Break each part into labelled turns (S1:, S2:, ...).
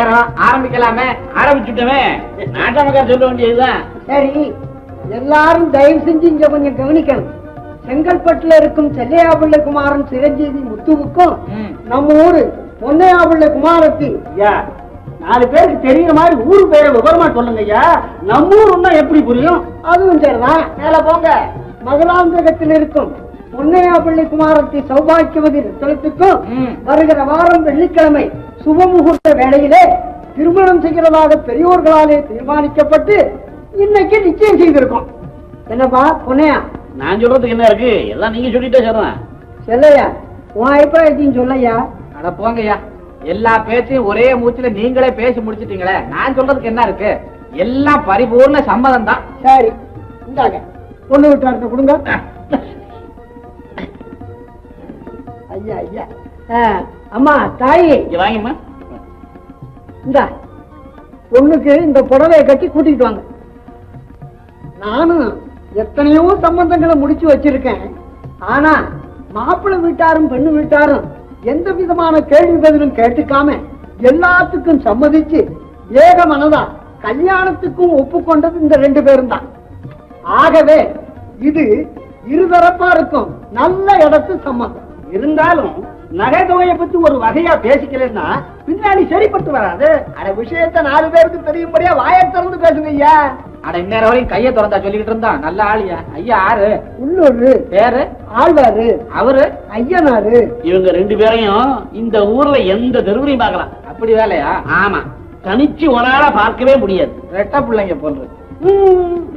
S1: நேரம் ஆரம்பிக்கலாமே. ஆரம்பிச்சுட்டவே நாட்டமக்கா சொல்ல வேண்டியதுதான்.
S2: சரி, எல்லாரும் தயவு செஞ்சு இங்க கொஞ்சம் கவனிக்கணும். செங்கல்பட்டுல இருக்கும் செல்லையாபிள்ளை குமாரன் சிரஞ்சீவி முத்துவுக்கும் நம்ம ஊரு பொன்னையாபிள்ளை குமாரத்தி
S3: ஐயா 4 பேருக்கு தெரியுற மாதிரி ஊரு பேரை விவரமா சொல்லுங்க ஐயா. நம்ம ஊருன்னா எப்படி புரியும்?
S2: அதுவும் சரிதான். மேல போங்க. மகளாந்தகத்தில் இருக்கும் பொன்னையாபிள்ளை குமாரத்தி சௌபாக்கியவதி ரத்தனத்துக்கும் வருகிற வாரம் வெள்ளிக்கிழமை சுபமுகூர்த்த வேளையிலே திருமணம் செய்கிறதாக பெரியோர்களாலே தீர்மானிக்கப்பட்டு இன்னைக்கு நிச்சயம் செய்திருக்கோம். என்னப்பா பொன்னையா?
S3: நான் சொல்றதுக்கு என்ன இருக்கு? எல்லாம் நீங்க சொல்லிட்டே சொல்றேன்.
S2: செல்லையா, உன் அபிப்பிராயத்தையும் சொல்லையா.
S1: அட போங்கய்யா, எல்லா பேச்சையும் ஒரே மூச்சுல நீங்களே பேசி முடிச்சிட்டீங்களே. நான் சொல்றதுக்கு என்ன இருக்கு? எல்லாம் பரிபூர்ண சம்மதம் தான்.
S2: சரி, இந்தாங்க பொண்ணு வீட்டார்ட்ட கொடுங்க. ஐயா ஐயா, அம்மா தாயி
S3: வாங்கிம்மா.
S2: இந்த பொண்ணுக்கு இந்த புடவையை கட்டி கூட்டிட்டு வாங்க. நானும் எத்தனையோ சம்பந்தங்களை முடிச்சு வச்சிருக்கேன். ஆனா மாப்பிள்ளை வீட்டாரும் பெண்ணு வீட்டாரும் எந்த விதமான கேள்வி பதிலும் கேட்டுக்காம எல்லாத்துக்கும் சம்மதிச்சு ஏக மனதா கல்யாணத்துக்கும் ஒப்புக்கொண்டது இந்த 2 பேரும் தான். ஆகவே இது இருதரப்பா இருக்கும் நல்ல இடத்து சம்மதம்.
S3: இருந்தாலும் நகை தொகையை பத்தி ஒரு வகையா பேசிக்கலன்னா பின்னாடி சரிப்பட்டு வராது.
S2: அட விஷயத்தை 4 பேருக்கு தெரியும்படியா வாயை திறந்து பேசுங்க ஐயா.
S1: அட இந்நேரம் வரையும் கையை திறந்தா சொல்லிக்கிட்டு இருந்தான். நல்ல ஆளியா. ஐயா ஆறு
S2: உள்ளூர்
S1: பேரு
S2: ஆழ்வாரு,
S1: அவரு
S2: ஐயனாரு.
S3: இவங்க 2 பேரையும் இந்த ஊர்ல எந்த தெருவுலையும் பார்க்கலாம்.
S1: அப்படி வேலையா?
S3: ஆமா, தனிச்சு ஒரு ஆளா பார்க்கவே முடியாது.
S1: ரெட்ட பிள்ளைங்க போன்றது.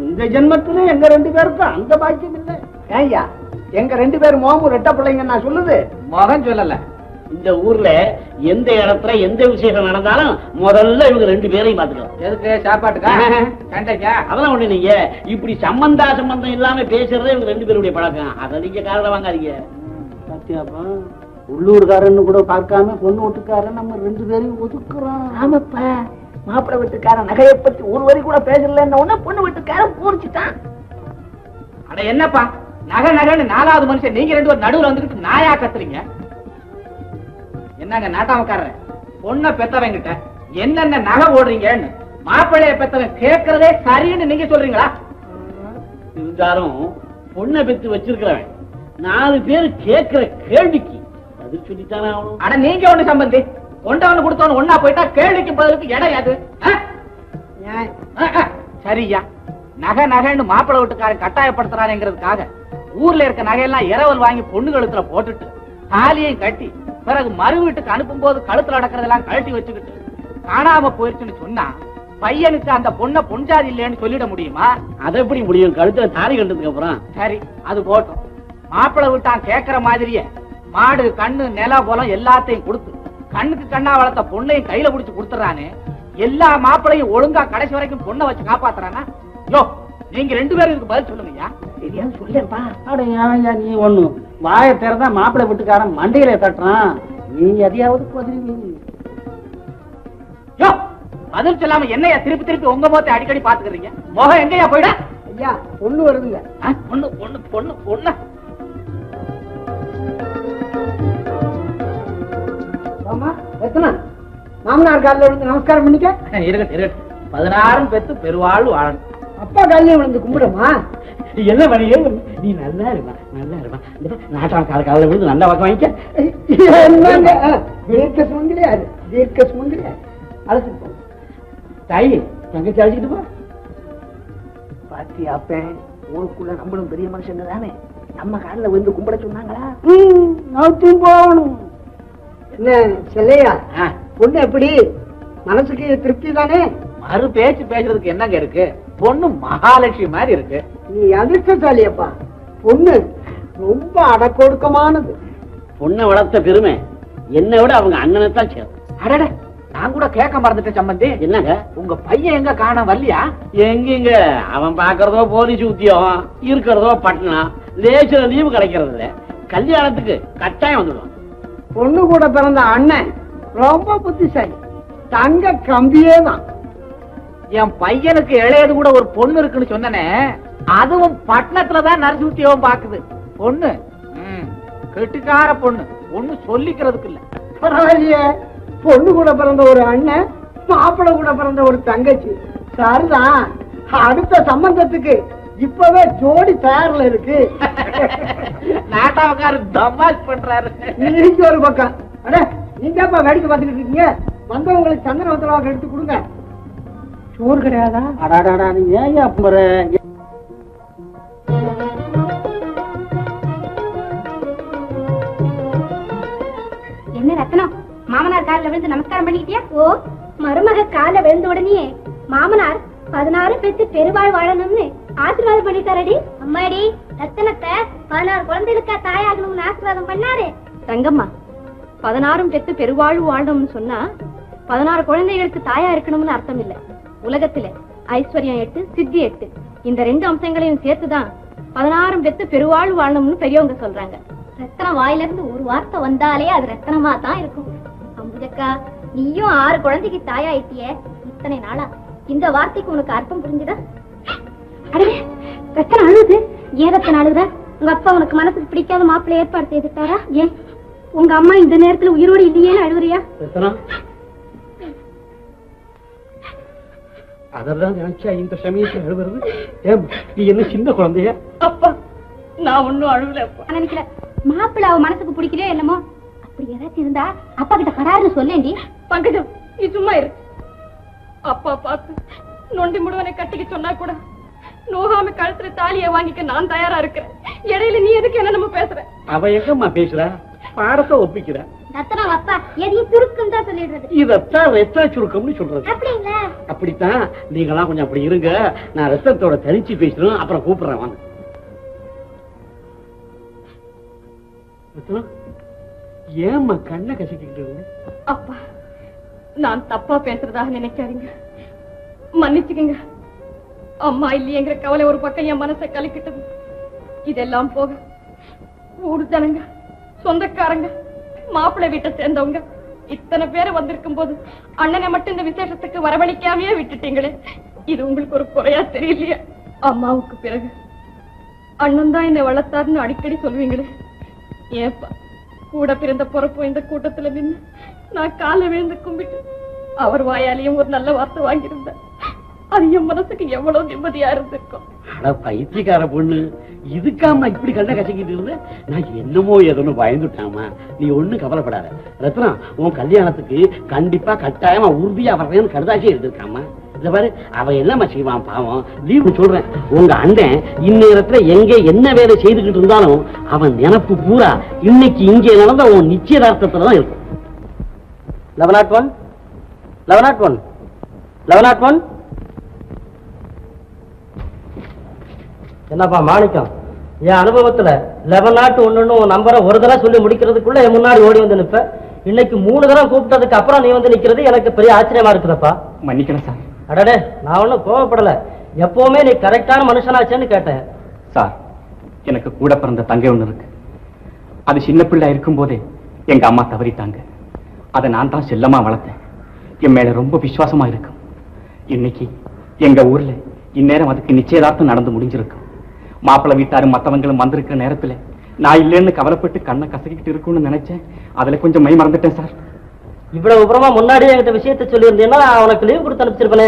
S3: இந்த ஜென்மத்துல எங்க 2 பேருக்கும் அந்த பாக்கியம் இல்லை.
S2: ஐயா, எங்க 2 பேரும் மோமும் ரெட்ட பிள்ளைங்க நான் சொல்லுது.
S1: மகன் சொல்லல.
S3: இந்த ஊர்ல எந்த இடத்துல எந்த விசேஷம் நடந்தாலும் முதல்ல இவங்க 2 பேரையும் பாத்துக்கலாம்.
S1: எதுக்கு? சாப்பாட்டுக்கா? சண்டைக்கா?
S3: அதெல்லாம் ஒண்ணு. நீங்க இப்படி சம்பந்தம் இல்லாம பேசுறதே இவங்க 2 பேருடைய பழக்கம். அதை நீங்க காரணம் வாங்காதீங்க. பாத்தியாப்பா, உள்ளூர்காரன்னு கூட பார்க்காம பொண்ணு வீட்டுக்காரன் நம்ம 2 பேரையும் ஒதுக்குறோம்.
S2: ஆமாப்பா, மாப்பிள்ளை வீட்டுக்காரன் நகையை பத்தி ஒரு வரி கூட பேசலன்னு உடனே பொண்ணு வீட்டுக்காரன் பூரிச்சுட்டான்.
S1: அட என்னப்பா நகை நகைன்னு 4வது மனுஷன் நீங்க 2 பேரும் நடுவுல வந்துட்டு நாயா கத்துறீங்க. என்னங்க நாட்டாமக்காரர், பொண்ணை பெத்தவங்கிட்ட என்னென்ன நகை ஓடுறீங்கன்னு மாப்பிள்ளைய பெத்தவன் கேட்கறதே சரின்னு நீங்க சொல்றீங்களா?
S3: இருந்தாலும் பொண்ணை பெத்து வச்சிருக்கிறவன் 4 பேர் கேட்கிற கேள்விக்கு அது சொல்லித்தானே ஆகணும்.
S1: அட நீங்க ஒண்ணு சம்பந்தி, கொண்டவனு கொடுத்தவனு ஒன்னா போயிட்டா கேள்விக்கு பதிலுக்கு இடம் அது. சரியா, நகை நகைன்னு மாப்பிள்ளை வீட்டுக்காரன் கட்டாயப்படுத்துறாருங்கிறதுக்காக ஊர்ல இருக்க நகையெல்லாம் இரவல் வாங்கி பொண்ணு கழுத்துல போட்டுட்டு தாலியையும் கட்டி பிறகு மறு வீட்டுக்கு அனுப்பும் போது கழுத்துல அடக்கிறதெல்லாம் கழட்டி வச்சுக்கிட்டு காணாம போயிருச்சுன்னு சொன்னா பையனுக்கு அந்த பொண்ணை பொஞ்சாதி இல்லைன்னு சொல்லிட முடியுமா?
S3: அதை எப்படி முடியும்? கழுத்துல தாலி கண்டதுக்கு அப்புறம்.
S1: சரி, அது போட்டோம். மாப்பிள்ளை வீட்டான் கேட்கிற மாதிரியே மாடு கண்ணு நில போலம் எல்லாத்தையும் கொடுத்து கண்ணுக்கு கண்ணா வளர்த்த பொண்ணையும் கையில புடிச்சு கொடுத்துறானே. எல்லா மாப்பிள்ளையும் ஒழுங்கா கடைசி வரைக்கும் பொண்ணை வச்சு காப்பாத்துறானா? யோ, நீங்க 2 பேரும் இதுக்கு பதில் சொல்லுங்கய்யா.
S2: சரியா சொல்லேப்பா.
S3: அடையா நீ ஒண்ணு வாய திறந்தா மாப்பிள்ளை வீட்டுக்காரன் மண்டையில தட்டுறான். நீ எதையாவது பதில்.
S1: யோ, பதில் சொல்லாம என்னையா திருப்பி திருப்பி உங்க முகத்தை அடிக்கடி பாத்துக்கிறீங்க? முகம் எங்கயா போயிட?
S2: ஐயா, பொண்ணு வருதுங்க.
S1: பொண்ணு பொண்ணு பொண்ணு பொண்ணு.
S2: எத்தனை மாமனார் காலில் விழுந்து நமஸ்காரம் பண்ணிக்க.
S1: இருக்கட்டும் இருக்கட்டும், 16 பெத்து பெருவாழ் வாழணும்.
S2: அப்பா காலையும் விழுந்து கும்பிடுமா?
S3: என்ன பண்ணியே? நீ நல்லா இருப்பா, நல்லா இருப்பா. நாட்டான் கால விழுந்து நல்லா பக்கம் வாங்கிக்க.
S2: தீர்க்க சுமங்கலியாது, தீர்க்க சுமங்கலியாது. அழைச்சிட்டு போ
S3: தாயி, தங்கச்சி அழைச்சிட்டு போ.
S2: பாத்தி அப்பேன், ஊருக்குள்ள நம்மளும் பெரிய மனுஷங்க தானே, நம்ம காலில் விழுந்து கும்பிட சொன்னாங்களா? போகணும். என்ன செல்லையா, பொண்ணு எப்படி? மனசுக்கு திருப்தி தானே?
S1: மறு பேச்சு பேசுறதுக்கு என்னங்க இருக்கு? பொண்ணு மகாலட்சுமி மாதிரி இருக்கு.
S2: நீ அதிர்ஷ்டசாலியப்பா. பொண்ணு ரொம்ப அடக்கொடுக்கமானது.
S3: பொண்ணை வளர்த்த பெருமை என்னை விட அவங்க அண்ணனை தான் சேரும்.
S1: அடட, நான் கூட கேட்க மறந்துட்டேன் சம்பந்தி.
S3: என்னங்க,
S1: உங்க பையன் எங்க காணோம் வரலையா?
S3: எங்க அவன் பாக்குறதோ போலீஸ் உத்தியோகம், இருக்கிறதோ பட்டணம், லேசில லீவு கிடைக்கிறது இல்ல. கல்யாணத்துக்கு கட்டாயம் வந்துடுவான்.
S2: பொண்ணு கூட பிறந்த அண்ணன் ரொம்ப புத்திசாலி, தங்க கம்பியே தான்.
S1: என் பையனுக்கு இளையது கூட ஒரு பொண்ணு இருக்குன்னு சொன்னனே, அதுவும் பட்டணத்துலதான் நர்ஸ் உத்தியோகம் பாக்குது. பொண்ணு கெட்டிக்கார பொண்ணு, பொண்ணு சொல்லிக்கிறதுக்கு இல்ல.
S2: பரவாயில்லையே, பொண்ணு கூட பிறந்த ஒரு அண்ணன் மாப்பிள்ளை கூட பிறந்த ஒரு தங்கச்சி. சரிதான், அடுத்த சம்பந்தத்துக்கு இப்பவே ஜோடி தயாரில் இருக்கு.
S1: நாட்டாவக்காரு தமாஷ் பண்றாரு.
S2: நீங்க ஒரு பக்கம், அட நீங்கப்பா வேடிக்கை பார்த்துக்கிட்டு இருக்கீங்க. வந்தவங்களுக்கு சந்தன வத்தலாக எடுத்து கொடுங்க. சோறு கிடையாதா?
S3: அடாடாடா, நீ ஏன் அப்பற
S4: என்ன ரத்னம், மாமனார் காலில் விழுந்து நமஸ்காரம் பண்ணிக்கிட்டியா? ஓ, மருமக கால விழுந்த உடனே மாமனார் 16 பெத்து பெருவாழ் வாழணும்னு ஆசீர்வாதம் பண்ணிட்டாரடி. அம்மாடி, ரத்தனத்தை 16 குழந்தைகளுக்கா தாயாகணும்னு ஆசீர்வாதம் பண்ணாரு. தங்கம்மா, 16 பெத்து பெருவாழ்வு வாழணும்னு சொன்னா 16 குழந்தைகளுக்கு தாயா இருக்கணும்னு அர்த்தம் இல்ல. உலகத்துல ஐஸ்வர்யம் 8, சித்தி 8, இந்த 2 அம்சங்களையும் சேர்த்துதான் 16 பெத்து பெருவாழ்வு வாழணும்னு பெரியவங்க சொல்றாங்க. ரத்தனம் வாயில இருந்து ஒரு வார்த்தை வந்தாலே அது ரத்தனமா தான் இருக்கும். அம்புஜக்கா, நீயும் 6 குழந்தைக்கு தாயாயிட்டிய, இத்தனை நாளா இந்த வார்த்தைக்கு உனக்கு அர்த்தம் புரிஞ்சுதா? அடே, ரத்தனம் அழுது. ஏன் ரத்தனம் அழுத? உங்க அப்பா உனக்கு மனசுக்கு பிடிக்காத மாப்பிள்ளை ஏற்பாடு செய்துட்டாரா? ஏன் உங்க அம்மா இந்த நேரத்துல உயிரோடு இல்லையேன்னு அழுகுறியா?
S3: அதெல்லாம் நினைச்சா இந்த சமயத்தில் அழுவுறது? ஏன் நீ என்ன சின்ன குழந்தைய?
S1: அப்பா, நான் ஒண்ணும் அழுவல.
S4: நினைக்கிறேன் மாப்பிள்ளை அவ மனசுக்கு பிடிக்கிறே என்னமோ. அப்படி ஏதாச்சும் இருந்தா அப்பா கிட்ட கராருன்னு சொல்லேண்டி.
S5: பங்கஜம், நீ சும்மா இரு. அப்பா பார்த்து நொண்டி முடுவனை கட்டிக்க சொன்னா கூட நோகாம கழுத்துல தாலியை வாங்கிக்க நான் தயாரா இருக்கிறேன். இடையில நீ எதுக்கு என்ன நம்ம பேசுற?
S3: அவ எங்கம்மா பேசுறா? பாடத்தை ஒப்பிக்கிற.
S4: ரத்தனம் அப்பா எதையும் சுருக்குன்னு தான் சொல்லிடுறது.
S3: இதத்தான் ரத்த சுருக்கம்னு சொல்றது.
S4: அப்படி இல்ல.
S3: அப்படித்தான். நீங்களாம் கொஞ்சம் அப்படி இருங்க, நான் ரத்தத்தோட தனிச்சு பேசணும், அப்புறம் கூப்பிடுறேன் வாங்க. ஏம்மா கண்ணை கசிக்கிட்டு?
S5: அப்பா, நான் தப்பா பேசுறதாக நினைக்காதீங்க, மன்னிச்சுக்கங்க. அம்மா இல்லையங்கிற கவலை ஒரு பக்கம் என் மனசை கலக்கிட்டது. இதெல்லாம் போக ஊரு ஜனங்க, சொந்தக்காரங்க, மாப்பிள்ளை வீட்டை சேர்ந்தவங்க இத்தனை பேரை வந்திருக்கும் போது அண்ணனை மட்டும் இந்த விசேஷத்துக்கு வரவழைக்காமையே விட்டுட்டீங்களே, இது உங்களுக்கு ஒரு குறையா தெரியலையா? அம்மாவுக்கு பிறகு அண்ணன் தான் என்னை வளர்த்தாருன்னு அடிக்கடி சொல்லுவீங்களே, ஏப்பா கூட பிறந்த பொறுப்பு இந்த கூட்டத்துல நின்று நான் காலை விழுந்து கும்பிட்டு அவர் வாயாலையும் ஒரு நல்ல வார்த்தை வாங்கியிருந்தேன். அது என் மனசுக்கு எவ்வளவு நிம்மதியா இருந்திருக்கும்.
S3: பைத்தியக்கார பொண்ணு, இதுக்காம இப்படி கண்ணை கசக்கிட்டு இருந்த? நான் என்னமோ ஏதோன்னு பயந்துட்டாமா. நீ ஒண்ணும் கவலைப்படாத. ரத்னம், உன் கல்யாணத்துக்கு கண்டிப்பா கட்டாயமா உறுதியா வர்றேன்னு கடுதாசி எடுத்திருக்காமா. இத பாரு, அவன் என்னமா செய்வான் பாவம். லீவு சொல்றேன், உங்க அண்ணன் இந்நேரத்துல எங்க என்ன வேலை செய்துகிட்டு இருந்தாலும் அவன் நினப்பு பூரா இன்னைக்கு இங்கே நடந்த உன் நிச்சயதார்த்தத்துலதான் இருக்கும். 11 11 11 என்னப்பா மாணிக்கம், என் அனுபவத்துல 11 நம்பரை ஒரு தடவை சொல்லி முடிக்கிறதுக்குள்ள என் முன்னாடி ஓடி வந்து நிப்ப. இன்னைக்கு 3 தடவை கூப்பிட்டதுக்கு அப்புறம் நீ வந்து நிக்கிறது எனக்கு பெரிய ஆச்சரியமா இருக்குதப்பா.
S6: மன்னிக்கணும் சார்.
S3: அடடே, நான் ஒன்னும் கோவப்படல. எப்பவுமே நீ கரெக்டான மனுஷனாச்சேன்னு கேட்டேன்.
S6: சார், எனக்கு கூட பிறந்த தங்கை ஒண்ணு இருக்கு. அது சின்ன பிள்ளை இருக்கும் போதே எங்க அம்மா தவறிட்டாங்க. அதை நான் தான் செல்லமா வளர்த்தேன். என் மேல ரொம்ப விசுவாசமா இருக்கும். இன்னைக்கு எங்க ஊர்ல இந்நேரம் அதுக்கு நிச்சயதார்த்தம் நடந்து முடிஞ்சிருக்கும். மாப்பிள்ளை வீட்டாரும் மத்தவங்களும் வந்திருக்கிற நேரத்துல நான் இல்லைன்னு கவலைப்பட்டு கண்ணை கசக்கிட்டு இருக்கும்னு நினைச்சேன். அதுல கொஞ்சம் மை மறந்துட்டேன் சார்.
S3: இவ்வளவு விபரமா முன்னாடியே என்கிட்ட விஷயத்தை சொல்லியிருந்தீங்கன்னா உனக்கு லீவ் கொடுத்து அனுப்பிச்சிருப்பேனே.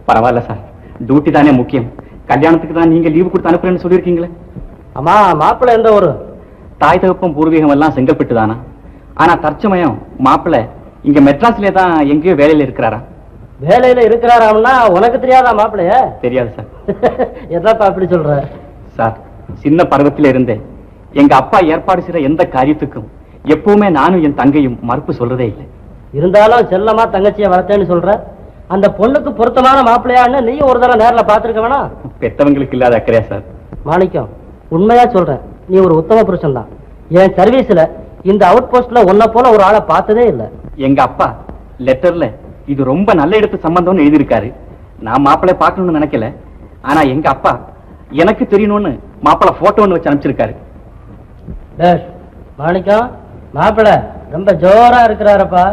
S6: பரவாயில்ல சார், டியூட்டி தானே முக்கியம். கல்யாணத்துக்கு தான் நீங்க லீவு கொடுத்து அனுப்புறேன்னு சொல்லியிருக்கீங்களே.
S3: அம்மா, மாப்பிள்ளை எந்த ஊரு?
S6: தாய் தகப்பம் பூர்வீகம் எல்லாம் செங்கல்பட்டு தானா. ஆனா தற்சமயம் மாப்பிள்ளை இங்க மெட்ராஸ்லயே தான் எங்கேயோ வேலையில இருக்கிறாரா.
S3: வேலையில இருக்கிறாராம்னா உனக்கு தெரியாதா மாப்பிள்ளைய?
S6: தெரியாது சார்.
S3: எதாப்பா அப்படி சொல்ற?
S6: சார், சின்ன பருவத்தில இருந்தே எங்க அப்பா ஏற்பாடு செய்யற எந்த காரியத்துக்கும் எப்பவுமே நானும் என் தங்கையும் மறுப்பு சொல்றதே இல்லை.
S3: இருந்தாலும் செல்லமா தங்கச்சியை வளர்த்தேன்னு சொல்ற. அந்த பொண்ணுக்கு பொருத்தமான மாப்பிள்ளையான்னு நீயும் ஒரு தடவை நேரில் பார்த்திருக்க வேணா?
S6: பெத்தவங்களுக்கு இல்லாத அக்கறையா சார்?
S3: மாணிக்கம், உண்மையா சொல்றேன், நீ ஒரு உத்தம புருஷன் தான். என் சர்வீஸ்ல இந்த அவுட் போஸ்ட்ல உன்னை போல ஒரு ஆளை பார்த்ததே இல்லை.
S6: எங்க அப்பா லெட்டர்ல இது ரொம்ப நல்ல இடத்து சம்பந்தம்னு எழுதியிருக்காரு. நான் மாப்பிள்ளை பார்க்கணும்னு நினைக்கல. ஆனா எங்க அப்பா எனக்கு தெரியணும்னு மாப்பிள்ளை போட்டோ ஒன்று வச்சு அனுப்பிச்சிருக்காரு.
S3: மாணிக்கம், மாப்பிள்ளை ரொம்ப ஜோரா இருக்கிறாரப்பா.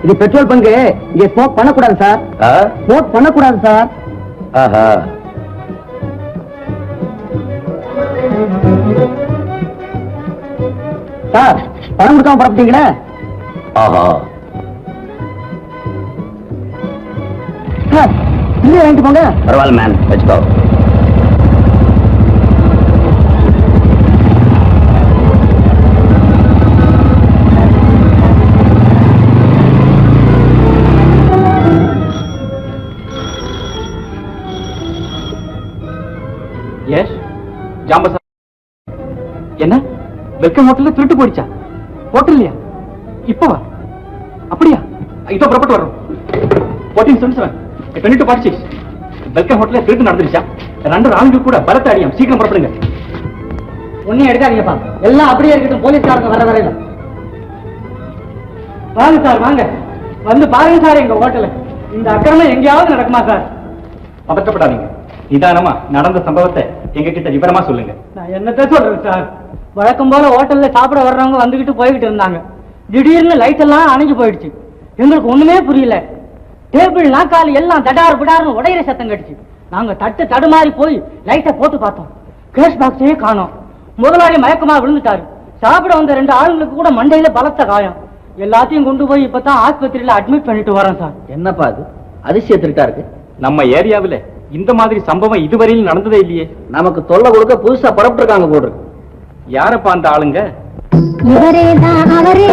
S2: இது பெட்ரோல் பங்கு. இங்க ஸ்மோக் பண்ணக்கூடாது சார். ஸ்மோக் பண்ணக்கூடாது சார்.
S3: ஆஹா.
S2: சார் பணம் கொடுக்காம புறப்பட்டீங்களே.
S3: ஆஹா.
S2: சார் இல்லையே வாங்கிட்டு போங்க.
S3: பரவாயில்ல மேன், வச்சுக்கோ.
S6: எஸ் ஜாம்பசா. என்ன வெல்கம் ஹோட்டல்ல திருட்டு போயிடுச்சா? ஹோட்டல்லையா? இப்பவா? அப்படியா? இதோ புறப்பட்டு வர்றோம். 1477 வெல்கம் ஹோட்டல்ல திருட்டு நடந்துருச்சா? 2 ஆளுங்க கூட பலத்த அடியும். சீக்கிரம் புறப்படுங்க.
S2: ஒன்னும் எடுக்காதீங்கப்பா, எல்லாம் அப்படியே இருக்கட்டும். போலீஸ்காரங்க வர வரையில வாங்க சார், வாங்க வந்து பாருங்க சார் எங்க ஹோட்டல. இந்த அக்கிரமம் எங்கேயாவது நடக்குமா சார்?
S6: பதட்டப்படாதீங்க. நிதானமா நடந்த சம்பவத்தை எங்க கிட்ட விவரமா சொல்லுங்க.
S2: நான் என்னத்த சொல்றேன் சார், வழக்கம் போல ஹோட்டல்ல சாப்பிட வர்றவங்க வந்துகிட்டு போய்கிட்டு இருந்தாங்க. திடீர்னு லைட் எல்லாம் அணைஞ்சு போயிடுச்சு. எங்களுக்கு ஒண்ணுமே புரியல. டேபிள் நாக்காலி எல்லாம் தடார் பிடார்னு உடையிற சத்தம் கடிச்சு. நாங்க தடுமாறி போய் லைட்டை போட்டு பார்த்தோம். கேஷ் பாக்ஸையே காணோம். முதலாளி மயக்கமா விழுந்துட்டாரு. சாப்பிட வந்த 2 ஆளுங்களுக்கு கூட மண்டையில பலத்த காயம். எல்லாத்தையும் கொண்டு போய் இப்பதான் ஆஸ்பத்திரியில அட்மிட் பண்ணிட்டு வரேன் சார்.
S3: என்னப்பா அது அதிசய திருட்டா இருக்கு?
S6: நம்ம ஏரியாவில் இந்த மாதிரி சம்பவம் இதுவரையில் நடந்ததே இல்லையே.
S3: நமக்கு தொல்லை கொடுக்க புதுசா புறப்பட்டு இருக்காங்க போடு.
S6: யாரப்பா அந்த ஆளுங்க?
S4: இவரேதான் அவரே,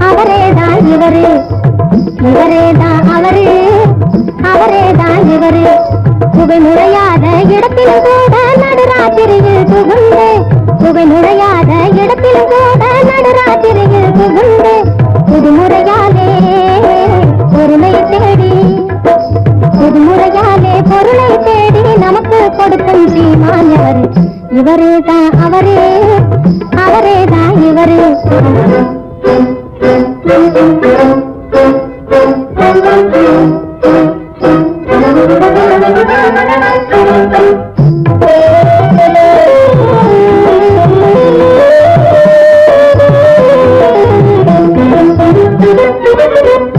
S4: அவரேதான் இவரு, இவரேதான் அவரே, அவரேதான் இவரு. புகை நுழையாத இடத்திலும் கூட நடுராத்திரியில் புகுந்து, புகை நுழையாத இடத்திலும் கூட நடுராத்திரியில் புகுந்து, புதுமுறையாலே பொருளை தேடி, புதுமுறையாலே பொருளை தேடி நமக்கு கொடுக்கும் சீமான் எவரு? இவரேதான் அவரே, அவரேதான் இவரு.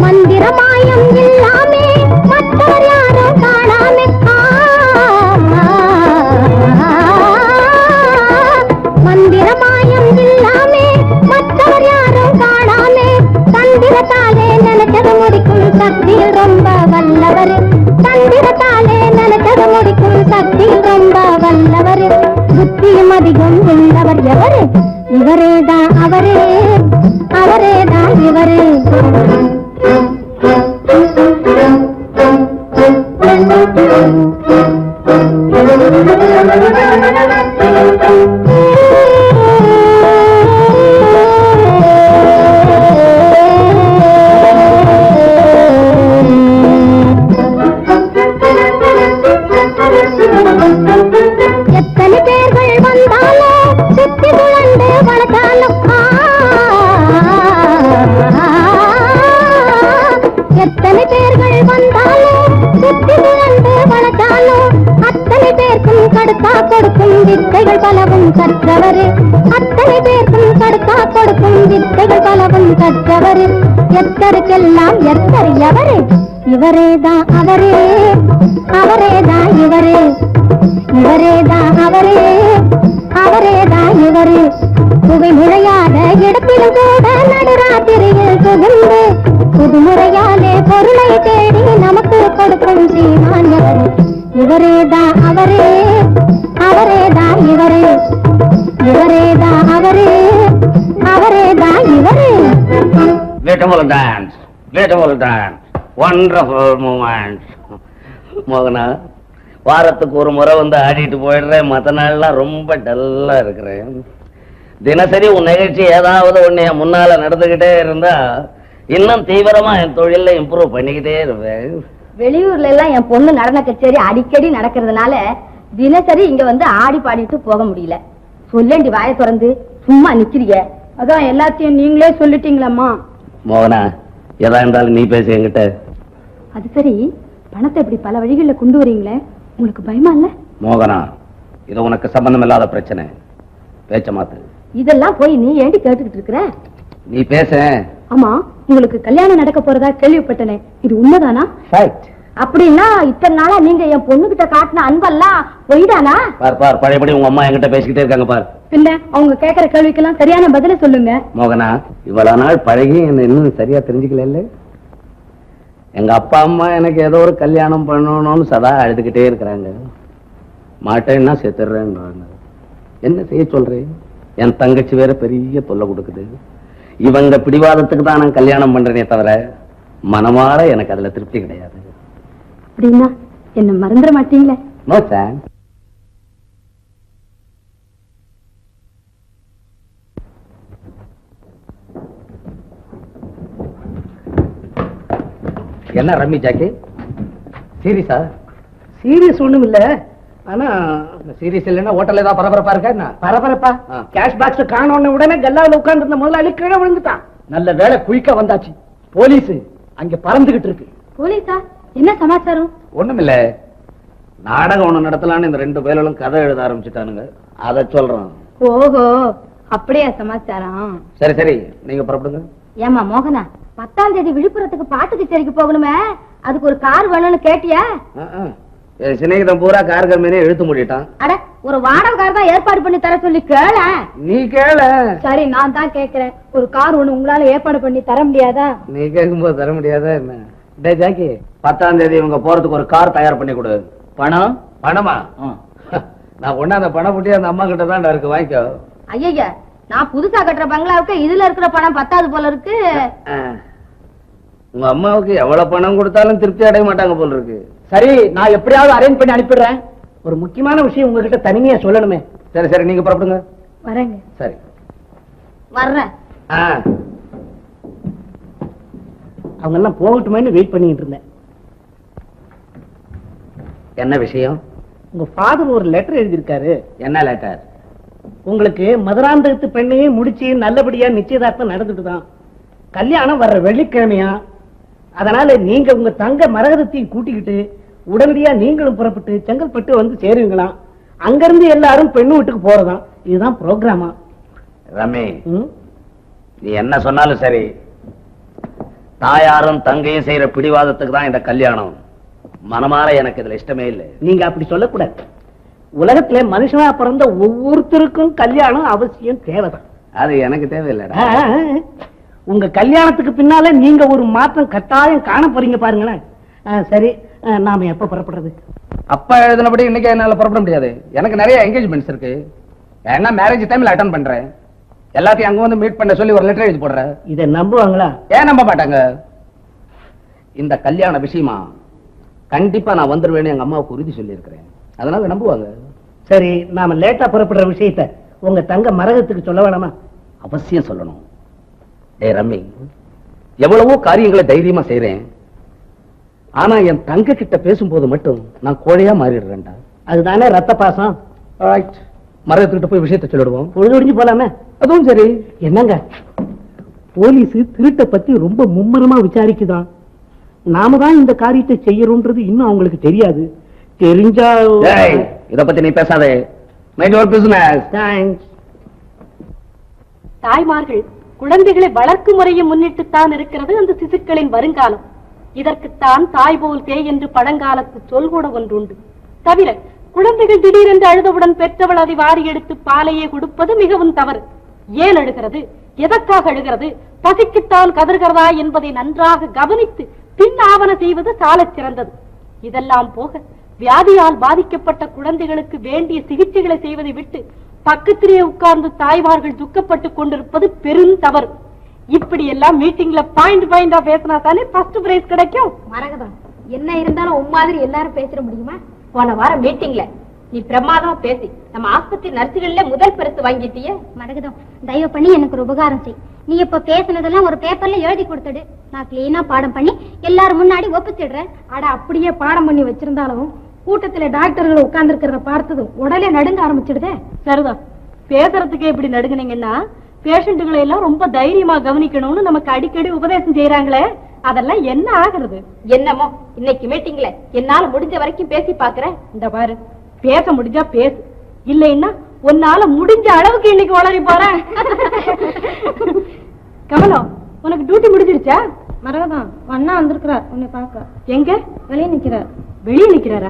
S4: மந்திரமாயம் இல்லாமே மற்றவர் யாரும் காணாமே, மந்திரமாயம் இல்லாமே மற்றவர் யாரும் காணாமே, தந்திரத்தாலே நினைச்சது முடிக்கும் சக்தியில் ரொம்ப வல்லவர், தந்திரத்தாலே நினைச்சது முடிக்கும் சக்தியில் ரொம்ப வல்லவர். புத்தியும் அதிகம் உள்ளவர் எவரு? இவரேதான் அவரே, அவரேதான் இவரு. எத்தனை பேர்கள் வந்தாலும் சுத்தி குழந்து வளர்த்தாலும், எத்தனை பேர்கள் வந்தாலும் சுத்தி குழந்து வளர்த்தாலும், அத்தனை பேருக்கும் கடுத்தா கொடுக்கும் வித்தைகள் பலவும் கற்றவர், அத்தனை பேருக்கும் கடுத்தா கொடுக்கும் வித்தைகள் பலவும் கற்றவர். எத்தருக்கெல்லாம் எத்தர் எவரு? இவரேதான் அவரே, அவரேதான் இவரு, இவரேதான் அவரே, அவரேதான் இவரு. புகை நுழையாத இடத்திலும் கூட நடுராத்திரியில் புகுந்து, புதுமுறையாலே பொருளை தேடி நமக்கு கொடுக்கும் சீமான் எவரு? இவரேதான் அவரே, அவரேதான் இவரு, இவரேதான் அவரே, அவரேதான் இவரு.
S3: Beautiful dance, beautiful dance, wonderful movement. மோகனா, வாரத்துக்கு ஒரு முறை வந்து ஆடிட்டு போயிடுறேன். மற்ற நாள்லாம் ரொம்ப டல்லா இருக்கிறேன். தினசரி உன் நிகழ்ச்சி ஏதாவது ஒண்ணு என் முன்னால நடந்துகிட்டே இருந்தா இன்னும் தீவிரமா என் தொழில இம்ப்ரூவ் பண்ணிக்கிட்டே இருப்பேன்.
S4: வெளியூர்ல எல்லாம் என் பொண்ணு நடன கச்சேரி அடிக்கடி நடக்கிறதுனால தினசரி இங்க வந்து ஆடி பாடிட்டு போக முடியல. சொல்லண்டி வாயை திறந்து சும்மா நிக்கிறீங்க. அதான் எல்லாத்தையும் நீங்களே சொல்லிட்டீங்களம்மா.
S3: மோகனா, எதா இருந்தாலும் நீ பேசு என்கிட்ட.
S4: அது சரி, பணத்தை இப்படி பல வழிகளில் கொண்டு வரீங்களே, உங்களுக்கு பயமா இல்ல?
S3: மோகனா, இது உனக்கு சம்பந்தம் இல்லாத பிரச்சனை. பேச்ச மாத்து.
S4: இதெல்லாம் போய் நீ ஏண்டி கேட்டுக்கிட்டு இருக்கிற?
S3: நீ பேச.
S4: ஆமா, உங்களுக்கு கல்யாணம் நடக்க போறதா கேள்விப்பட்டனே, இது உண்மைதானா? அப்படின்னா இத்தனை நாளா நீங்க என் பொண்ணுகிட்ட காட்டின அன்பெல்லாம் பொய்தானா?
S3: பார் பழையபடி உங்க அம்மா என்கிட்ட பேசிக்கிட்டே இருக்காங்க பார்.
S4: பின்ன அவங்க கேக்குற கேள்விக்கெல்லாம் சரியான பதில சொல்லுங்க.
S3: மோகனா, இவ்வளவு நாள் பழகி என்ன இன்னும் சரியா தெரிஞ்சுக்கல. எங்க அப்பா அம்மா எனக்கு ஏதோ ஒரு கல்யாணம் பண்ணணும்னு சதா அழுதுகிட்டே இருக்கிறாங்க. மாட்டேன்னா செத்துடுறேன்றாங்க. என்ன செய்ய சொல்றேன்? என் தங்கச்சி வேற பெரிய தொல்லை கொடுக்குது. இவங்க பிடிவாதத்துக்கு தான் நான் கல்யாணம் பண்றேனே தவிர மனமாற எனக்கு அதுல திருப்தி கிடையாது.
S4: அப்படின்னா என்ன மறந்துட மாட்டீங்களே?
S3: No sir. என்ன ரம்மி ஜாக்கி, சீரியஸா?
S2: சீரியஸ் ஒண்ணும் இல்ல. ஆனா
S3: சீரியஸ் இல்லைன்னா ஹோட்டல்ல ஏதாவது பரபரப்பா இருக்கா என்ன?
S2: பரபரப்பா? கேஷ் பாக்ஸ் காணோன்னு உடனே கல்லாவில் உட்கார்ந்து இருந்த முதலாளி கீழே விழுந்துட்டான்.
S1: நல்ல வேலை குயிக்கா வந்தாச்சு. போலீஸ் அங்க பறந்துகிட்டு இருக்கு.
S4: போலீஸா? என்ன சமாச்சாரம்?
S3: ஒண்ணுமில்ல, நாடகம் ஒண்ணு நடத்தலான்னு இந்த 2 பேரும் கதை எழுத ஆரம்பிச்சுட்டானுங்க. அத சொல்றோம்.
S4: ஓஹோ, அப்படியா சமாச்சாரம்?
S3: சரி சரி, நீங்க புறப்படுங்க.
S4: ஏமா மோகனா, 10ஆம் தேதி விழுப்புரத்துக்கு பாட்டு கச்சேரிக்கு போகணுமே, அதுக்கு ஒரு கார் வேணும்னு கேட்டியா?
S3: சிநேகிதம் பூரா கார் கம்பெனியை இழுத்து மூடிட்டான்.
S4: அட, ஒரு வாடகை கார் தான் ஏற்பாடு பண்ணி தர சொல்லி கேள.
S3: நீ கேள.
S4: சரி, நான் தான் கேக்குறேன். ஒரு கார் ஒண்ணு உங்களால ஏற்பாடு பண்ணி தர முடியாதா?
S3: நீ கேட்கும்போது தர முடியாதா என்ன? டே ஜாக்கி, 10ஆம் தேதி இவங்க போறதுக்கு ஒரு கார் தயார் பண்ணி கொடு.
S1: பணம்?
S3: பணமா? நான் ஒண்ணு அந்த பணம் புட்டி அந்த அம்மா கிட்ட தான் இருக்கு, வாங்கிக்கோ.
S4: ஐயா, நான் புதுசா கட்டுற பங்களாவுக்கு இதுல இருக்கிற பணம் பத்தாது போல இருக்கு.
S3: உங்க அம்மாவுக்கு எவ்வளவு பணம் கொடுத்தாலும் திருப்தி அடைய மாட்டாங்க போல இருக்கு.
S1: சரி, நான் எப்படியாவது அரேஞ்ச் பண்ணி அனுப்பிடுறேன்.
S2: ஒரு முக்கியமான விஷயம் உங்ககிட்ட தனிமையா சொல்லணுமே.
S3: சரி சரி, நீங்க புறப்படுங்க.
S4: வரேங்க.
S3: சரி,
S4: வர்றேன்.
S2: அவங்க எல்லாம் போகட்டுமேன்னு வெயிட் பண்ணிட்டு இருந்தேன்.
S3: என்ன விஷயம்?
S2: உங்க ஃபாதர் ஒரு லெட்டர் எழுதியிருக்காரு.
S3: என்ன லெட்டர்?
S2: உங்களுக்கு மதுராந்தகத்து பெண்ணையே முடிச்சு நல்லபடியா நிச்சயதார்த்தம் நடந்துட்டுதான். கல்யாணம் வர்ற வெள்ளிக்கிழமையா. அதனால நீங்க உங்க தங்க மரகதத்தையும் கூட்டிக்கிட்டு உடனடியா நீங்களும் புறப்பட்டு செங்கல்பட்டு வந்து சேருவீங்களாம். அங்கிருந்து எல்லாரும் பெண்ணு வீட்டுக்கு போறதாம். இதுதான் ப்ரோக்ராமா.
S3: ரமே, நீ என்ன சொன்னாலும் சரி, தாயாரும் தங்கையும் செய்யற பிடிவாதத்துக்கு தான் இந்த கல்யாணம். மனமாற எனக்கு இதுல இஷ்டமே இல்லை.
S2: நீங்க அப்படி சொல்லக்கூடாது. உலகத்துல மனுஷனா பிறந்த ஒவ்வொருத்தருக்கும் கல்யாணம் அவசியம் தேவைதான்.
S3: அது எனக்கு தேவையில்லை.
S2: உங்க கல்யாணத்துக்கு பின்னால நீங்க ஒரு மாற்றம் கட்டாயம் காண போறீங்க பாருங்களேன். சரி, நாம எப்ப புறப்படுறது?
S3: அப்பா எழுதினபடி இன்னைக்கு என்னால புறப்பட முடியாது. எனக்கு நிறைய என்கேஜ்மெண்ட்ஸ் இருக்கு. ஏன்னா மேரேஜ் டைம்ல அட்டன் பண்றேன். எல்லாத்தையும் அங்க வந்து மீட் பண்ண சொல்லி ஒரு லெட்டர் எழுதி போடுறேன்.
S2: இதை நம்புவாங்களா?
S3: ஏன் நம்ப மாட்டாங்க? இந்த கல்யாண விஷயமா கண்டிப்பா நான் வந்துருவேன்னு எங்க அம்மாவுக்கு உறுதி சொல்லி இருக்கிறேன். அதனால நம்புவாங்க.
S2: சரி, நாம லேட்டா புறப்படுற விஷயத்த உங்க தங்க மரகத்துக்கு சொல்ல வேணாமா?
S3: அவசியம் சொல்லணும். ஏ ரம்மி, எவ்வளவோ காரியங்களை தைரியமா செய்யறேன். ஆனா என் தங்க கிட்ட பேசும்போது மட்டும் நான் கோழையா மாறிடுறேன்டா.
S2: அதுதானே ரத்த பாசம்.
S3: மரகத்துக்கிட்ட போய் விஷயத்த சொல்லிடுவோம்.
S2: பொழுதுடிஞ்சு போலாமே.
S3: அதுவும் சரி.
S2: என்னங்க, போலீஸ் திருட்டை பத்தி ரொம்ப மும்முரமா விசாரிக்குதான். நாம தான் இந்த காரியத்தை செய்யறோம்ன்றது இன்னும் அவங்களுக்கு தெரியாது. தெரிஞ்சா
S3: இத பத்தி நீ பேசாதே. Mind your business.
S2: தேங்க்ஸ்.
S5: தாய்மார்கள் குழந்தைகளை வளர்க்கும் முறையை முன்னிட்டுத்தான் இருக்கிறது அந்த சிசுக்களின் வருங்காலம். இதற்குத்தான் தாய் போல் தேய் என்று பழங்காலத்து சொல் கூட ஒன்றுண்டு. தவிர குழந்தைகள் திடீரென்று அழுதவுடன் பெற்றவள் அதை வாரி எடுத்து பாலையே கொடுப்பது மிகவும் தவறு. ஏன் அழுகிறது, எதற்காக அழுகிறது, பசிக்குத்தான் கதறுகிறதா என்பதை நன்றாக கவனித்து பின் ஆவண செய்வது சாலச் சிறந்தது. இதெல்லாம் போக வியாதியால் பாதிக்கப்பட்ட குழந்தைகளுக்கு வேண்டிய சிகிச்சைகளை செய்வதை விட்டு பக்கத்திலே உட்கார்ந்து தாய்மார்கள் துக்கப்பட்டு கொண்டிருப்பது பெரும் தவறு. இப்படி எல்லாம் மீட்டிங்ல பாயிண்டா பேசினா தானே ஃபர்ஸ்ட் பிரைஸ் கிடைக்கும்.
S4: மரகதம், என்ன இருந்தாலும் உன் மாதிரி எல்லாரும் பேசிட முடியுமா?
S5: போன வாரம் மீட்டிங்ல நீ பிரமாதமா பேசி நம்ம ஆஸ்பத்திரி நர்சுகள்ல முதல் பரிசு வாங்கிட்டிய.
S4: மரகதம், தயவு பண்ணி எனக்கு ஒரு உபகாரம் செய். நீ இப்ப பேசினதெல்லாம் ஒரு பேப்பர்ல எழுதி கொடுத்துடு. நான் கிளீனா பாடம் பண்ணி எல்லாரும் முன்னாடி ஒப்பிச்சிடுறேன். அட, அப்படியே பாடம் பண்ணி வச்சிருந்தாலும் கூட்டத்துல டாக்டர்கள் உட்கார்ந்து இருக்கிறத பார்த்ததும் உடனே நடுங்க ஆரம்பிச்சிடுதே.
S5: சரிதான், பேசுறதுக்கே இப்படி நடுங்கினீங்கன்னா பேஷண்ட்டுகளை எல்லாம் ரொம்ப தைரியமா கவனிக்கணும்னு நமக்கு அடிக்கடி உபதேசம் செய்யறாங்களே, அதெல்லாம் என்ன ஆகுறது? என்னமோ இன்னைக்கு மீட்டிங்ல என்னால முடிஞ்ச வரைக்கும் பேசி பாக்குறேன். இந்த பாரு, பேச முடிஞ்சா பேசு, இல்லைன்னா உன்னால முடிஞ்ச அளவுக்கு இன்னைக்கு வளரி போறேன். கமலம், உனக்கு டியூட்டி முடிஞ்சிருச்சா? மரகதான் அண்ணா வந்திருக்கிறார் உன்னை பார்க்க. எங்க? வெளியே நிக்கிறார். வெளியே நிக்கிறாரா?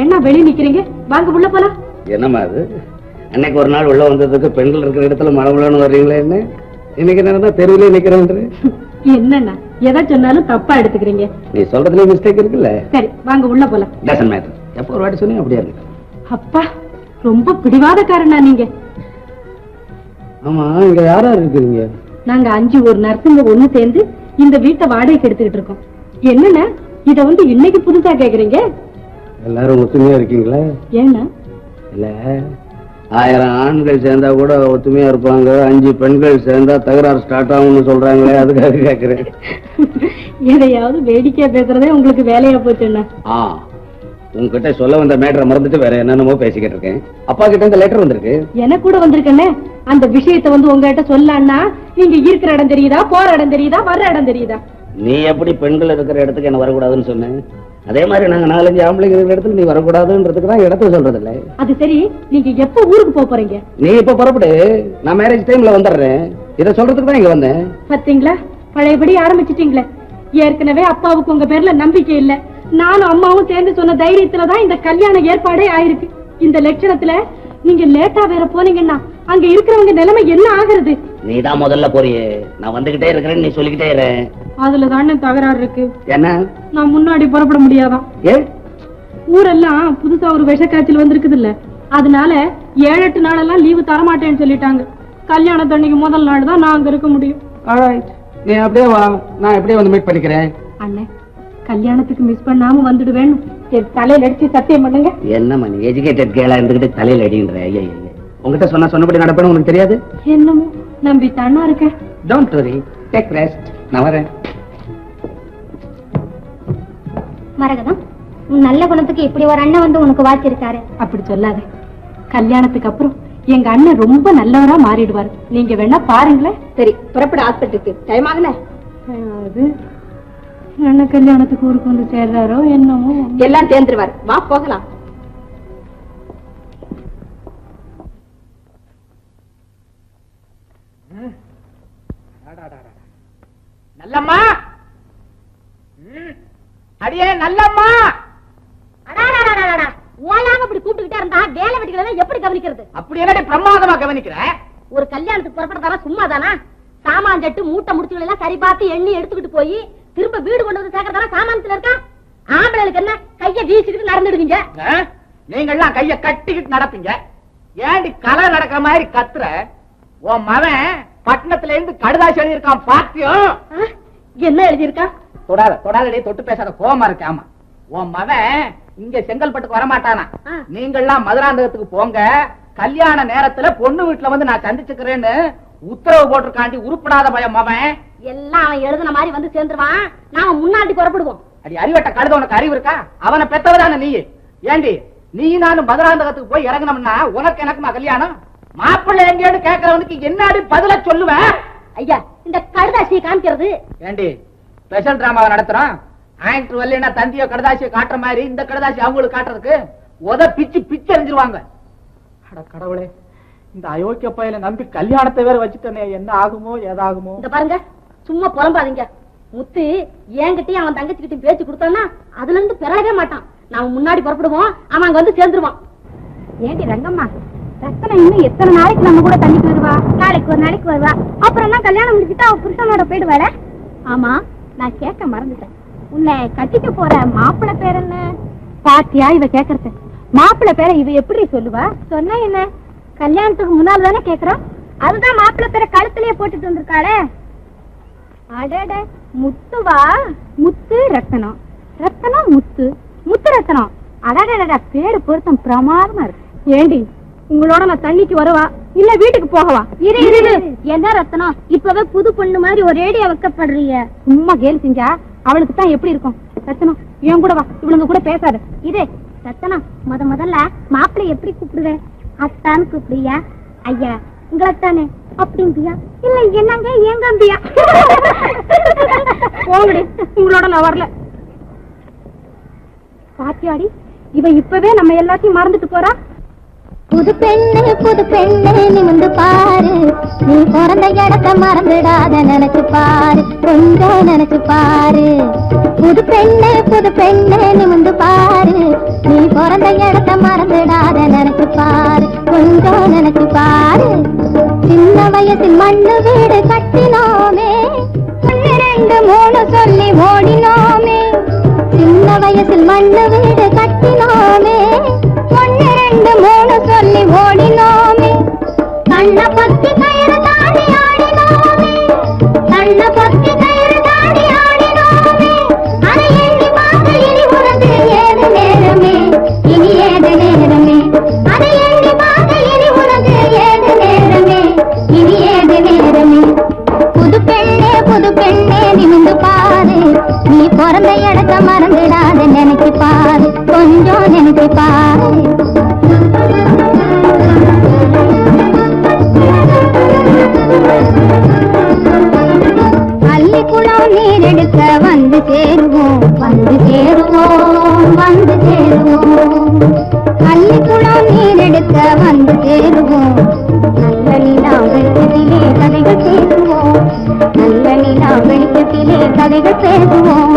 S5: என்ன வெளியே நிக்கிறீங்க? வாங்க உள்ள போலாம்.
S3: என்னம்மா அது? அன்னைக்கு ஒரு நாள் உள்ள வந்ததுக்கு பெண்கள் இருக்கிற இடத்துல மழை வர்றீங்களா? என்ன இன்னைக்கு நேரம் தெருவிலே நிக்கிறேன்.
S5: என்னண்ணா எதை சொன்னாலும் தப்பா எடுத்துக்கிறீங்க.
S3: நீ சொல்றதுல மிஸ்டேக் இருக்குல்ல.
S5: சரி வாங்க உள்ள போலாம்.
S3: Doesn't matter. எப்போ ஒரு வாட்டி சொன்னீங்க அப்படியே இருக்கு.
S5: அப்பா ரொம்ப பிடிவாதக்காரனா நீங்க.
S3: ஆமா, இங்க யாரா இருக்கீங்க?
S5: நாங்க 5 ஒரு நர்சுங்க ஒண்ணு சேர்ந்து இந்த வீட்டை வாடகைக்கு எடுத்துக்கிட்டு இருக்கோம். என்னன்னா இத வந்து இன்னைக்கு புதுசா கேக்குறீங்க?
S3: எல்லாரும் ஒத்துமையா இருக்கீங்களா?
S5: ஏன்னா
S3: இல்ல 1000 ஆண்கள் சேர்ந்தா கூட ஒத்துமையா இருப்பாங்க, 5 பெண்கள் சேர்ந்தா தகராறு ஸ்டார்ட் ஆகும்னு சொல்றாங்களே, அதுக்காக கேக்குறேன்.
S5: எதையாவது வேடிக்கையா பேசுறதே உங்களுக்கு வேலையா போச்சுன்னா?
S3: உங்ககிட்ட சொல்ல வந்த மேட்டரை மறந்துட்டு வேற என்னென்னமோ பேசிக்கிட்டு இருக்கேன். அப்பா கிட்ட இந்த லெட்டர் வந்திருக்கு.
S5: எனக்கு கூட வந்திருக்கேன்னு அந்த விஷயத்தை வந்து உங்ககிட்ட சொல்லலான்னா நீங்க இருக்கிற இடம் தெரியுதா, போற இடம் தெரியுதா, வர்ற இடம் தெரியுதா?
S3: நீ எப்படி பெண்கள் இருக்கிற இடத்துக்கு என்ன வரக்கூடாதுன்னு சொன்னேன், அதே மாதிரி நாங்க 4-5 ஆம்பளைங்க இருக்கிற இடத்துல நீ வரக்கூடாதுன்றதுக்கு தான் இடத்த சொல்றது இல்ல.
S5: அது சரி, நீங்க எப்ப ஊருக்கு போறீங்க?
S3: நீ இப்ப புறப்படு, நான் மேரேஜ் டைம்ல வந்துடுறேன். இதை சொல்றதுக்கு தான் இங்க வந்தேன்.
S5: பாத்தீங்களா, பழையபடி ஆரம்பிச்சிட்டீங்களே. ஏற்கனவே அப்பாவுக்கு உங்க பேர்ல நம்பிக்கை இல்ல. நானும் அம்மாவும் சேர்ந்து சொன்ன தைரியத்துலதான் இந்த கல்யாண ஏற்பாடே ஆயிருக்கு. இந்த லட்சணத்துல நீங்க லேட்டா வேற போனீங்கன்னா அங்க இருக்கிறவங்க நிலைமை என்ன ஆகுறது?
S3: நீ தான் முதல்ல போறியே, நான் வந்துகிட்டே இருக்கிறேன்னு நீ சொல்லிக்கிட்டே இரு.
S5: அதுலதானே தகராறு இருக்கு.
S3: என்ன?
S5: நான் முன்னாடி புறப்பட முடியாதான். ஊரெல்லாம் புதுசா ஒரு விஷக்காய்ச்சல் வந்திருக்குது இல்ல, அதனால 7-8 நாளெல்லாம் லீவு தரமாட்டேன்னு சொல்லிட்டாங்க. கல்யாணத்தன்னைக்கு முதல் நாள் தான் நான் அங்க இருக்க முடியும்.
S3: நீ அப்படியே வா, நான் எப்படியே வந்து மீட் பண்ணிக்கிறேன்.
S5: அண்ணே, கல்யாணத்துக்கு மிஸ் பண்ணாம வந்துடுவேன். தலையில அடிச்சு சத்தியம் பண்ணுங்க.
S3: என்னம்மா நீ எஜுகேட்டட் கேளா இருந்துகிட்டு தலையில அடின்ற? ஐயா உங்ககிட்ட சொன்னபடி நடப்பேன்னு உனக்கு தெரியாது?
S5: என்னமோ நம்பி தானா இருக்கேன்.
S3: Don't worry, take rest. நான் வரேன்.
S4: மரகதம், உன் நல்ல குணத்துக்கு இப்படி ஒரு அண்ணன் வந்து உனக்கு வாச்சிருக்காரு.
S5: அப்படி சொல்லாத. கல்யாணத்துக்கு அப்புறம் எங்க அண்ணன் ரொம்ப நல்லவரா மாறிடுவாரு. நீங்க வேணா பாருங்களேன். சரி, புறப்பட ஹாஸ்பிட்டலுக்கு டைம் ஆகல. அது என்ன கல்யாணத்துக்கு ஊருக்கு வந்து சேர்றாரோ என்னமோ. எல்லாம் சேர்ந்துருவாரு. வா போகலாம்.
S1: நல்லம்மா, அடியே நல்லம்மா.
S4: ஓயாம இப்படி கூப்பிட்டுக்கிட்டே இருந்தா வேலை வெட்டிக்கிறத எப்படி கவனிக்கிறது?
S1: அப்படி என்னடி பிரமாதமா கவனிக்கிற?
S4: ஒரு கல்யாணத்துக்கு புறப்படத்தாரா சும்மா தானா? சாமான் சட்டு மூட்டை முடிச்சுகள் எல்லாம் சரி பார்த்து எண்ணி எடுத்துக்கிட்டு போய் திரும்ப வீடு கொண்டு வந்து சேர்க்கறதான சாமானத்துல இருக்கா? ஆம்பளைகளுக்கு என்ன கைய வீசிக்கிட்டு நடந்துடுவீங்க?
S1: நீங்க எல்லாம் கைய கட்டிக்கிட்டு நடப்பீங்க. ஏண்டி கலை நடக்கிற மாதிரி கத்துற? உன் மவன் பட்டணத்துல இருந்து கடுதாசி எழுதியிருக்கான் பாத்தியம்.
S4: என்ன எழுதியிருக்கா?
S1: தொடாதே, தொட்டு பேசாத, கோவமா இருக்கு. ஆமா, உன் மவன் இங்க செங்கல்பட்டுக்கு வரமாட்டானா. நீங்க எல்லாம் மதுராந்தகத்துக்கு போங்க, கல்யாண நேரத்துல பொண்ணு வீட்டுல வந்து நான் சந்திச்சுக்கிறேன்னு உத்தரவு போட்டிருக்காண்டி. உருப்படாத பயம் மவன்.
S4: எல்லாம் அவன் எழுதுன மாதிரி வந்து சேர்ந்துருவான். நாம முன்னாடி புறப்படுவோம்.
S1: அடி அறிவட்ட கழுத, உனக்கு அறிவு இருக்கா? அவனை பெத்தவதான நீ. ஏண்டி நீ நானும் மதுராந்தகத்துக்கு போய் இறங்கினோம்னா உனக்கு எனக்குமா கல்யாணம்? மாப்பிள்ளை எங்கேன்னு கேட்கறவனுக்கு என்னடி பதில சொல்லுவேன்?
S4: ஐயா, இந்த கடுதாசியை காமிக்கிறது.
S1: ஏண்டி ஸ்பெஷல் டிராமாவை நடத்துறோம்? ஆக்டர் வரலன்னா தந்தியோ கடுதாசியை காட்டுற மாதிரி இந்த கடுதாசி அவங்களுக்கு காட்டுறதுக்கு பிச்சு பிச்சு எறிஞ்சிருவாங்க. அட கடவுளே, இந்த அயோக்கிய பையல நம்பி கல்யாணத்தை வேற வச்சுட்டனே, என்ன ஆகுமோ ஏதாகுமோ.
S4: இந்த பாருங்க, சும்மா புலம்பாதீங்க. முத்து என்கிட்டயும் அவன் தங்கச்சிக்கிட்டையும் பேச்சு கொடுத்தான்னா அதுல இருந்து பெறவே மாட்டான். நாம முன்னாடி புறப்படுவோம், அவன் அங்க வந்து சேர்ந்துருவான். ஏண்டி ரங்கம்மா, ரத்தனை இன்னும் எத்தனை நாளைக்கு நம்ம கூட தண்ணிக்கு வருவா? நாளைக்கு ஒரு நாளைக்கு வருவா. அப்புறம் தான் கல்யாணம் முடிச்சுட்டு அவன் புருஷனோட போயிடுவாள. ஆமா, நான் கேட்க மறந்துட்டேன். உன்னை கட்டிக்க போற மாப்பிள்ளை பேர் என்ன? பாத்தியா இவ கேக்குறது? மாப்பிள்ளை பேரை இவ எப்படி சொல்லுவா? சொன்னா என்ன, கல்யாணத்துக்கு முன்னால தானே கேக்குறோம். அதுதான் மாப்பிள்ளை பேரை கழுத்திலேயே போட்டுட்டு வந்திருக்காளே. அடட, முத்துவா? முத்து ரத்தனம், ரத்தனம் முத்து, முத்து ரத்தனம். அடடட, பேரு பொருத்தம் பிரமாதமா இருக்கு. ஏண்டி, உங்களோட நான் தண்ணிக்கு வரவா இல்ல வீட்டுக்கு போகவா? இரு இரு, என்ன ரத்தனம் இப்பவே புது பொண்ணு மாதிரி ஒரு ரேடியா வைக்கப்படுறீங்க. சும்மா கேலி செஞ்சா அவளுக்கு தான் எப்படி இருக்கும்? ரத்தனம் என் கூட வா, இவளுங்க கூட பேசாத. இது ரத்தனம், முதல்ல மாப்பிள்ளை எப்படி கூப்பிடுவேன்? அத்தான்னு கூப்பிடுறியா? ஐயா உங்களைத்தானே அப்படிம்பியா? இல்ல என்னங்க ஏங்கம்பியா? போங்கடி, உங்களோட நான் வரல. பாத்தியாடி, இவ இப்பவே நம்ம எல்லாத்தையும் மறந்துட்டு போறா. புது பெண்ணு நிமிந்து பாரு, நீ பிறந்த இடத்த மறந்துடாத நினைச்சு பாரு, கொஞ்சம் நினைச்சு பாரு. புது பெண்ணு நிமிந்து பாரு, நீ பிறந்த இடத்த மறந்துடாத நினைச்சு பாரு, கொஞ்சம் நினைச்சு பாரு. சின்ன வயசில் மண்ணு வீடு கட்டினோமே, 1 2 3 சொல்லி ஓடினோமே. சின்ன வயசில் மண்ணு வீடு கட்டினோமே, 1 2 3 சொல்லி ஓடினோமே. கண்ண பத்தி கயிறு தாண்டி ஆடினோமே, கண்ண பத்தி கயிறு தாண்டி ஆடினோமே. அதை எண்ணி பார்க்க இனி உனக்கு ஏது நேரமே, இனி ஏது நேரமே. அதை எண்ணி பார்க்க இனி உனக்கு ஏது நேரமே, இனி ஏது நேரமே. புது பெண்ணே நிமிந்து பாரு, நீ பிறந்த இடத்த மறந்துடாத நினைச்சு பாரு, கொஞ்சம் நினைச்சு பாரு. பள்ளிக்குளம் நீரெடுக்க வந்து சேருவோம், வந்து சேருவோம், வந்து சேருவோம். பள்ளிக்குளம் நீரெடுக்க வந்து சேருவோம், நல்ல நிலா வெளிச்சத்திலே கதைகள் பேசுவோம், நல்ல நிலா வெளிச்சத்திலே கதைகள் பேசுவோம்.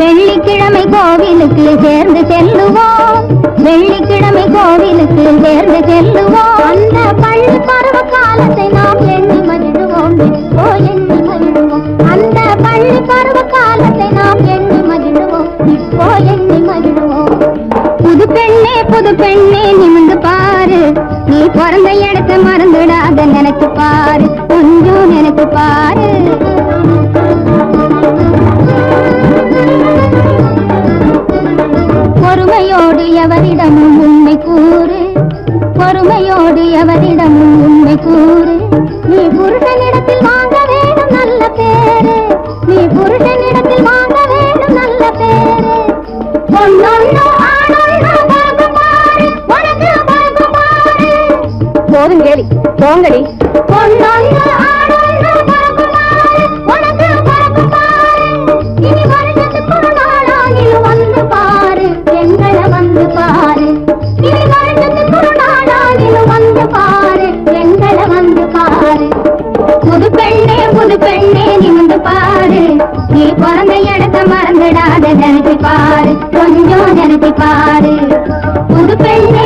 S4: வெள்ளிக்கிழமை கோவிலுக்கு சேர்ந்து செல்லுவோம், வெள்ளிக்கிழமை கோவிலுக்கு சேர்ந்து செல்லுவோம். அந்த பள்ளி பருவ காலத்தை நாம் எண்ணி மகிழ்வோம், ஓ எண்ணி மகிழ்வோம். அந்த பள்ளி பருவ காலத்தை நாம் எண்ணி மகிழ்வோம், இப்போ எண்ணி மகிழ்வோம். புது பெண்ணே நிமிந்து பாரு, நீ பிறந்த இடத்தை மறந்துடாத நினைச்சு பாரு, கொஞ்சம் நினைச்சு பாரு. பொறுமையோடு எவரிடமும் உண்மை கூறு, பொறுமையோடு எவரிடமும் உண்மை கூறு. நீ புருஷனிடத்தில் வாங்க வேண்டும் நல்ல பேரு, நீ புருஷனிடத்தில் வாங்க வேண்டும் நல்ல பேரு. பொன்னொன்னு ஆணொன்னு பார்க்க பாரு, உனக்கு பார்க்க பாரு. போதும் கேளி போங்கடி. பொன்னொன்னு ஆணொன்னு பார்க்க பாரு, உனக்கு பார்க்க பாரு. இனி வருஷத்துக்கு ஒரு நாளாகிலும் வந்து பாரு, எங்களை வந்து பாரு. இனி வருஷத்துக்கு ஒரு நாளாகிலும் வந்து பாரு, எங்களை வந்து பாரு. புது பெண்ணே நிமிந்து பாரு, நீ பிறந்த இடத்த மறந்துடாத நினைச்சு பாரு, கொஞ்சம் நினைச்சு பாரு. புது பெண்ணே